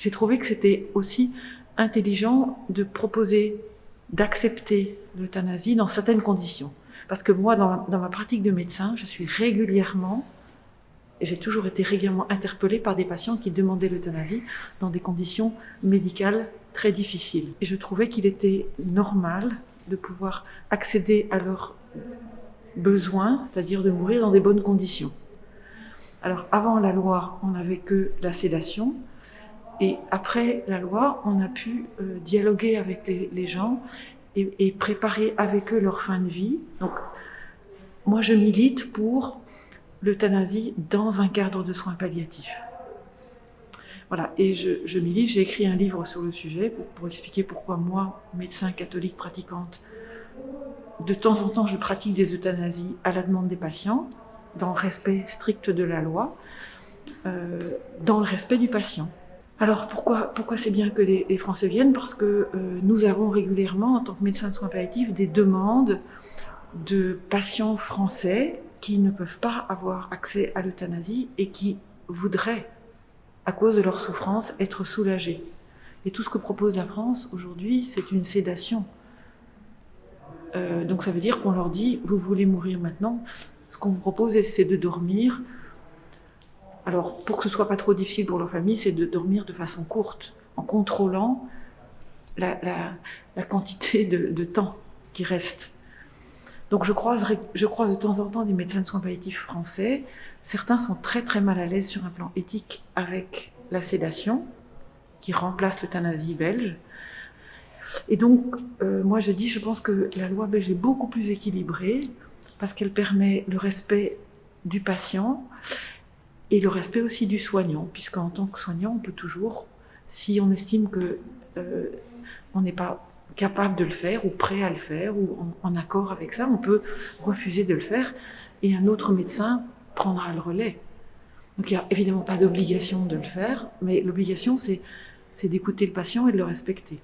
j'ai trouvé que c'était aussi intelligent de proposer, d'accepter l'euthanasie dans certaines conditions. Parce que moi, dans ma pratique de médecin, je suis régulièrement, et j'ai toujours été régulièrement interpellée par des patients qui demandaient l'euthanasie dans des conditions médicales très difficiles. Et je trouvais qu'il était normal de pouvoir accéder à leurs besoins, c'est-à-dire de mourir dans des bonnes conditions. Alors, avant la loi, on n'avait que la sédation, et après la loi, on a pu dialoguer avec les gens et préparer avec eux leur fin de vie. Donc, moi, je milite pour l'euthanasie dans un cadre de soins palliatifs. Voilà, et je milite, j'ai écrit un livre sur le sujet pour expliquer pourquoi moi, médecin catholique pratiquante, de temps en temps, je pratique des euthanasies à la demande des patients, dans le respect strict de la loi, dans le respect du patient. Alors pourquoi c'est bien que les Français viennent ? Parce que nous avons régulièrement, en tant que médecins de soins palliatifs, des demandes de patients français qui ne peuvent pas avoir accès à l'euthanasie et qui voudraient, à cause de leur souffrance, être soulagés. Et tout ce que propose la France aujourd'hui, c'est une sédation. Donc ça veut dire qu'on leur dit « vous voulez mourir maintenant ?» Ce qu'on vous propose, c'est de dormir. Alors, pour que ce ne soit pas trop difficile pour leur famille, c'est de dormir de façon courte, en contrôlant la quantité de temps qui reste. Donc je croise de temps en temps des médecins de soins palliatifs français. Certains sont très très mal à l'aise sur un plan éthique avec la sédation, qui remplace l'euthanasie belge. Et donc, moi je pense que la loi belge est beaucoup plus équilibrée, parce qu'elle permet le respect du patient et le respect aussi du soignant, puisqu'en tant que soignant, on peut toujours, si on estime que on n'est pas capable de le faire, ou prêt à le faire, ou en accord avec ça, on peut refuser de le faire, et un autre médecin prendra le relais. Donc il n'y a évidemment pas d'obligation de le faire, mais l'obligation c'est d'écouter le patient et de le respecter.